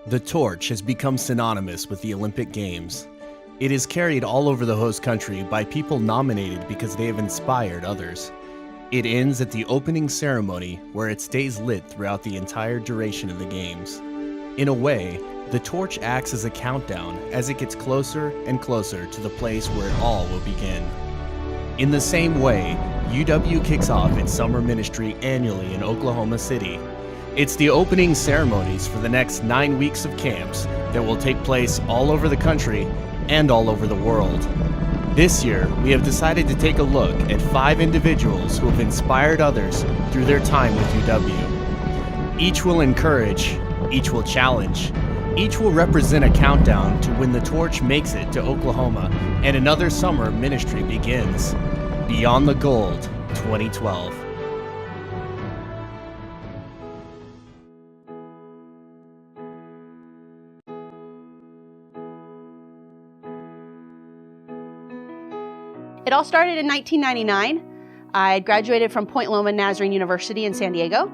The torch has become synonymous with the Olympic Games. It is carried all over the host country by people nominated because they have inspired others. It ends at the opening ceremony, where it stays lit throughout the entire duration of the Games. In a way, the torch acts as a countdown as it gets closer and closer to the place where it all will begin. In the same way, UW kicks off its summer ministry annually in Oklahoma City. It's the opening ceremonies for the next 9 weeks of camps that will take place all over the country and all over the world. This year, we have decided to take a look at 5 individuals who have inspired others through their time with UW. Each will encourage, each will challenge, each will represent a countdown to when the torch makes it to Oklahoma and another summer ministry begins. Beyond the Gold 2012. It all started in 1999. I graduated from Point Loma Nazarene University in San Diego,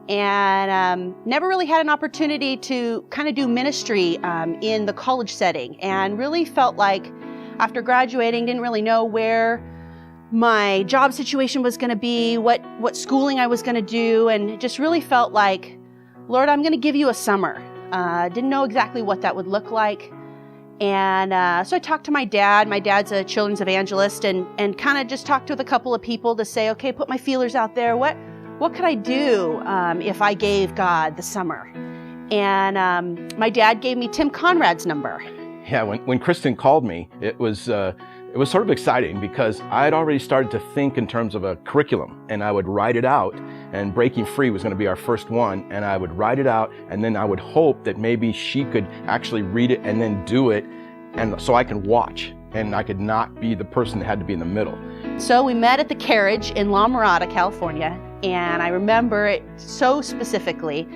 and never really had an opportunity to kind of do ministry in the college setting, and really felt like after graduating, didn't really know where my job situation was going to be, what schooling I was going to do, and just really felt like, Lord, I'm going to give you a summer. Didn't know exactly what that would look like. And so I talked to my dad. My dad's a children's evangelist, and kind of just talked with a couple of people to say, okay, put my feelers out there. What could I do if I gave God the summer? And my dad gave me Tim Conrad's number. Yeah, when Kristen called me, it was sort of exciting because I had already started to think in terms of a curriculum, and I would write it out, and Breaking Free was going to be our first one, and I would write it out, and then I would hope that maybe she could actually read it and then do it, and so I can watch, and I could not be the person that had to be in the middle. So we met at the Carriage in La Mirada, California, and I remember it so specifically,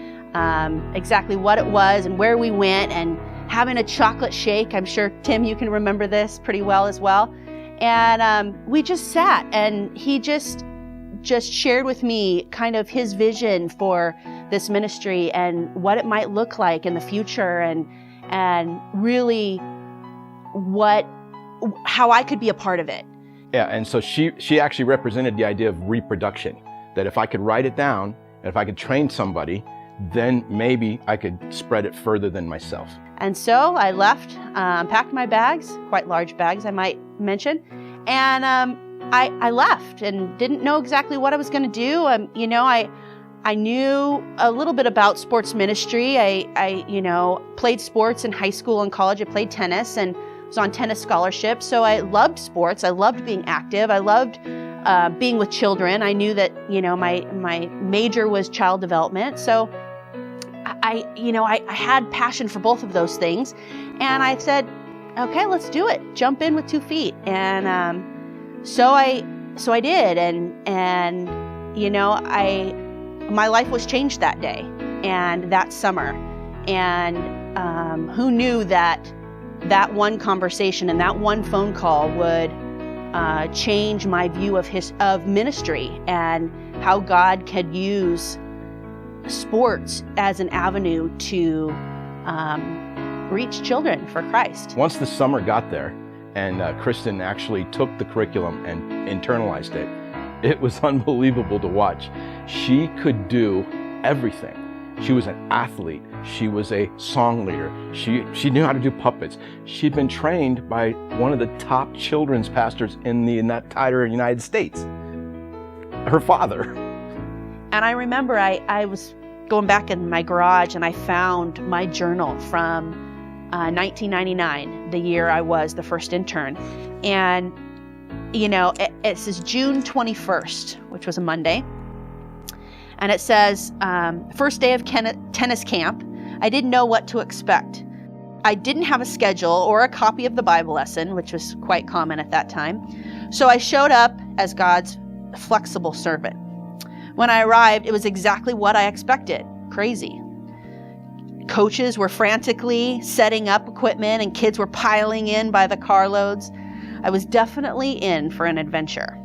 exactly what it was and where we went, and having a chocolate shake. I'm sure, Tim, you can remember this pretty well as well. And we just sat, and he just shared with me kind of his vision for this ministry and what it might look like in the future, and really how I could be a part of it. Yeah, and so she actually represented the idea of reproduction, that if I could write it down, and if I could train somebody, then maybe I could spread it further than myself. And so I left, packed my bags, quite large bags I might mention, and I left and didn't know exactly what I was going to do. I knew a little bit about sports ministry. I played sports in high school and college. I played tennis and was on tennis scholarship. So I loved sports. I loved being active. I loved being with children. I knew that, my major was child development. So I had passion for both of those things. And I said, okay, let's do it. Jump in with 2 feet. And so I did. And my life was changed that day and that summer. And who knew that one conversation and that one phone call would change my view of ministry and how God could use sports as an avenue to reach children for Christ. Once the summer got there, and Kristen actually took the curriculum and internalized it, it was unbelievable to watch. She could do everything. She was an athlete. She was a song leader. She knew how to do puppets. She'd been trained by one of the top children's pastors in the entire United States, her father. And I remember I was going back in my garage, and I found my journal from 1999, the year I was the first intern. And, it says June 21st, which was a Monday. And it says, first day of tennis camp. I didn't know what to expect. I didn't have a schedule or a copy of the Bible lesson, which was quite common at that time. So I showed up as God's flexible servant. When I arrived, it was exactly what I expected. Crazy. Coaches were frantically setting up equipment, and kids were piling in by the carloads. I was definitely in for an adventure.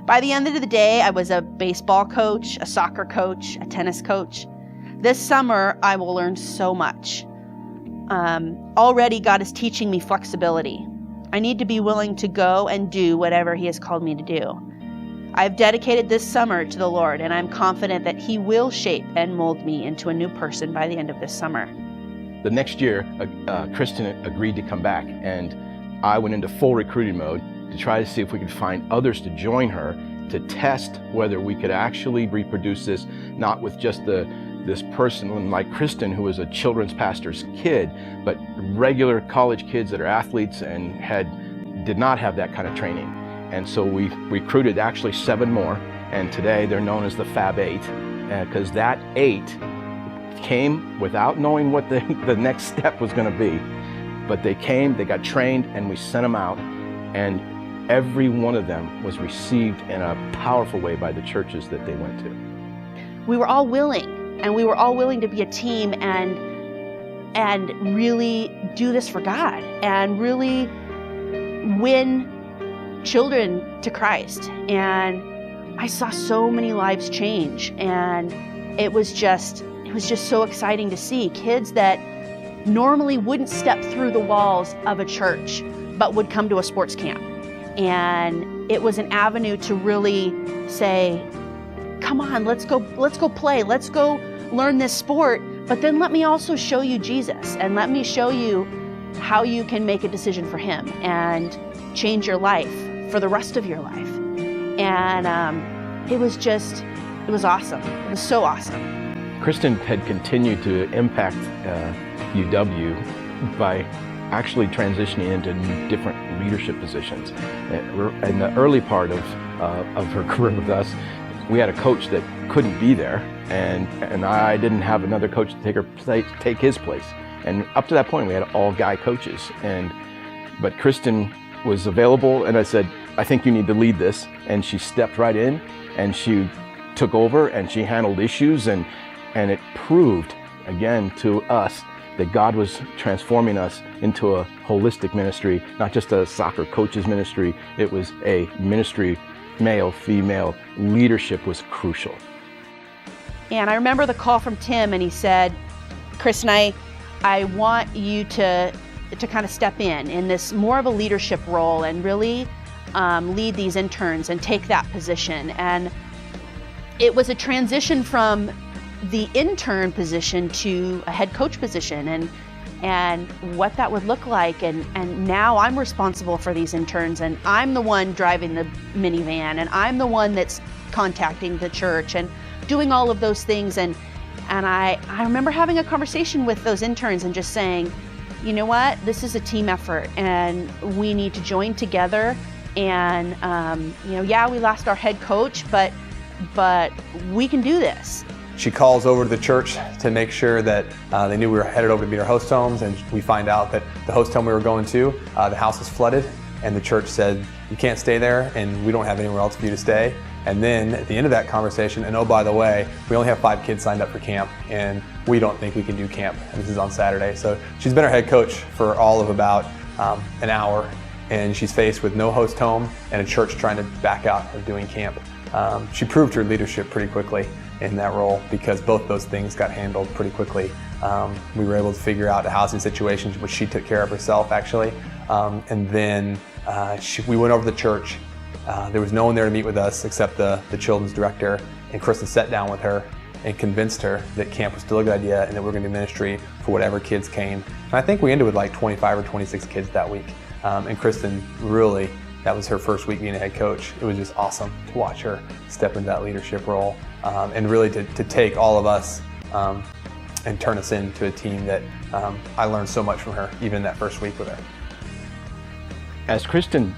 By the end of the day, I was a baseball coach, a soccer coach, a tennis coach. This summer, I will learn so much. Already, God is teaching me flexibility. I need to be willing to go and do whatever He has called me to do. I've dedicated this summer to the Lord, and I'm confident that He will shape and mold me into a new person by the end of this summer. The next year, Kristen agreed to come back, and I went into full recruiting mode to try to see if we could find others to join her to test whether we could actually reproduce this, not with just this person like Kristen, who was a children's pastor's kid, but regular college kids that are athletes and did not have that kind of training. And so we recruited actually 7 more, and today they're known as the Fab 8, because that 8 came without knowing what the next step was going to be. But they came, they got trained, and we sent them out, and every one of them was received in a powerful way by the churches that they went to. We were all willing, and we were all willing to be a team and really do this for God and really win children to Christ. And I saw so many lives change, and it was just so exciting to see kids that normally wouldn't step through the walls of a church but would come to a sports camp. And it was an avenue to really say, come on, let's go play, let's go learn this sport, but then let me also show you Jesus, and let me show you how you can make a decision for Him and change your life for the rest of your life. And it was awesome. It was so awesome. Kristen had continued to impact UW by actually transitioning into different leadership positions. In the early part of her career with us, we had a coach that couldn't be there, and I didn't have another coach to take his place. And up to that point, we had all guy coaches. But Kristen was available, and I said, I think you need to lead this. And she stepped right in, and she took over, and she handled issues, and it proved again to us that God was transforming us into a holistic ministry, not just a soccer coach's ministry. It was a ministry, male, female. Leadership was crucial. And I remember the call from Tim, and he said, Kristen, I want you to kind of step in this more of a leadership role and really lead these interns and take that position. And it was a transition from the intern position to a head coach position, and what that would look like. And now I'm responsible for these interns, and I'm the one driving the minivan, and I'm the one that's contacting the church and doing all of those things. And I remember having a conversation with those interns and just saying, you know what, this is a team effort, and we need to join together. And yeah, we lost our head coach, but we can do this. She calls over to the church to make sure that they knew we were headed over to meet our host homes, and we find out that the host home we were going to, the house was flooded, and the church said, you can't stay there, and we don't have anywhere else for you to stay. And then at the end of that conversation, and oh, by the way, we only have 5 kids signed up for camp, and we don't think we can do camp. And this is on Saturday. So she's been our head coach for all of about an hour, and she's faced with no host home and a church trying to back out of doing camp. She proved her leadership pretty quickly in that role, because both those things got handled pretty quickly. We were able to figure out the housing situation, which she took care of herself actually. And then we went over to the church. There was no one there to meet with us except the children's director, and Kristen sat down with her and convinced her that camp was still a good idea and that we were going to do ministry for whatever kids came. And I think we ended with like 25 or 26 kids that week. And Kristen really, that was her first week being a head coach. It was just awesome to watch her step into that leadership role, and really to take all of us and turn us into a team that I learned so much from her, even in that first week with her. As Kristen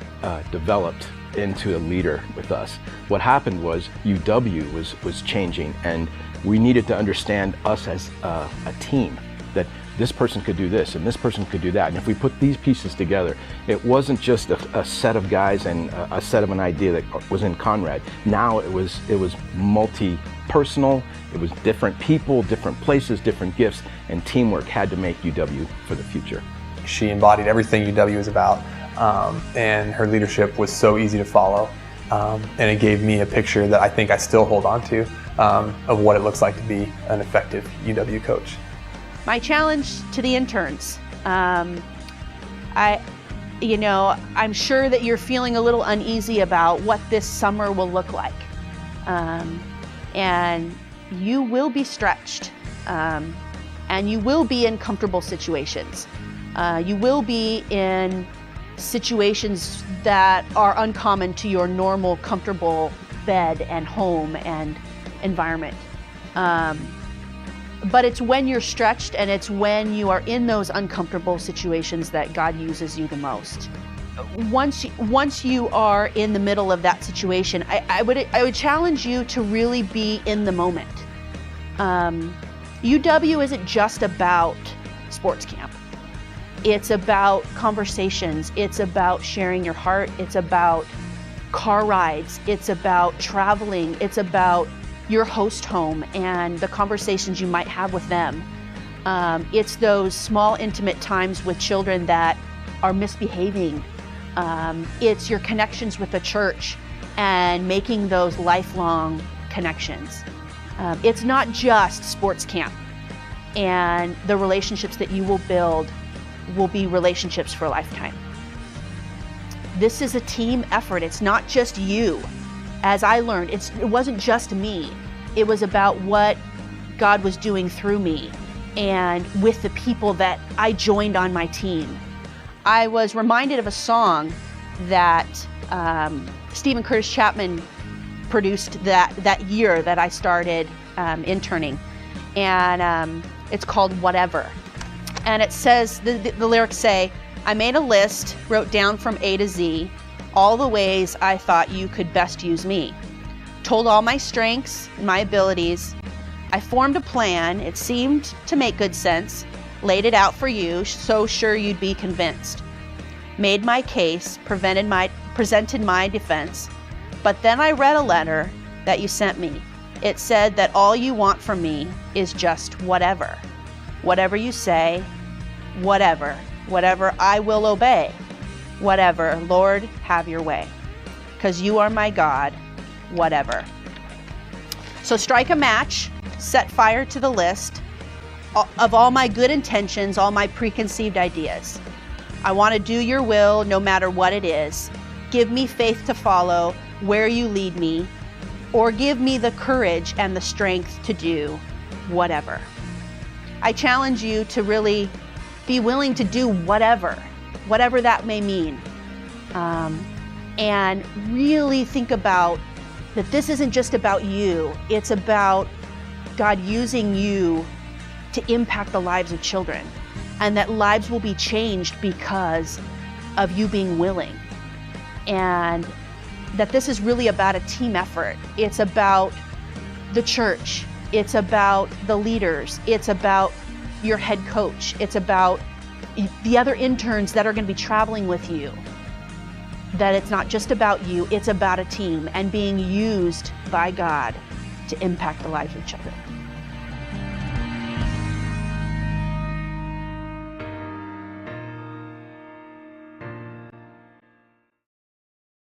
developed into a leader with us, what happened was UW was changing, and we needed to understand us as a team, that this person could do this and this person could do that. And if we put these pieces together, it wasn't just a set of guys and a set of an idea that was in Conrad. Now it was multi-personal, it was different people, different places, different gifts, and teamwork had to make UW for the future. She embodied everything UW is about, and her leadership was so easy to follow. And it gave me a picture that I think I still hold on to of what it looks like to be an effective UW coach. My challenge to the interns, I'm sure that you're feeling a little uneasy about what this summer will look like. And you will be stretched, and you will be in comfortable situations. You will be in situations that are uncommon to your normal, comfortable bed and home and environment. But it's when you're stretched and it's when you are in those uncomfortable situations that God uses you the most. Once you are in the middle of that situation, I would challenge you to really be in the moment. UW isn't just about sports camp. It's about conversations. It's about sharing your heart. It's about car rides. It's about traveling. It's about your host home and the conversations you might have with them. It's those small, intimate times with children that are misbehaving. It's your connections with the church and making those lifelong connections. It's not just sports camp, and the relationships that you will build will be relationships for a lifetime. This is a team effort. It's not just you. As I learned, it wasn't just me. It was about what God was doing through me and with the people that I joined on my team. I was reminded of a song that Stephen Curtis Chapman produced that year that I started interning, and it's called Whatever. And it says, the lyrics say, I made a list, wrote down from A to Z, all the ways I thought you could best use me. Told all my strengths and my abilities. I formed a plan, it seemed to make good sense, laid it out for you, so sure you'd be convinced. Made my case, presented my defense, but then I read a letter that you sent me. It said that all you want from me is just whatever. Whatever you say, whatever I will obey. Whatever, Lord, have your way. 'Cause you are my God, whatever. So strike a match, set fire to the list of all my good intentions, all my preconceived ideas. I want to do your will no matter what it is. Give me faith to follow where you lead me, or give me the courage and the strength to do whatever. I challenge you to really be willing to do whatever that may mean. And really think about that this isn't just about you, it's about God using you to impact the lives of children, and that lives will be changed because of you being willing. And that this is really about a team effort. It's about the church, it's about the leaders, it's about your head coach, it's about the other interns that are going to be traveling with you. That it's not just about you, it's about a team and being used by God to impact the lives of children.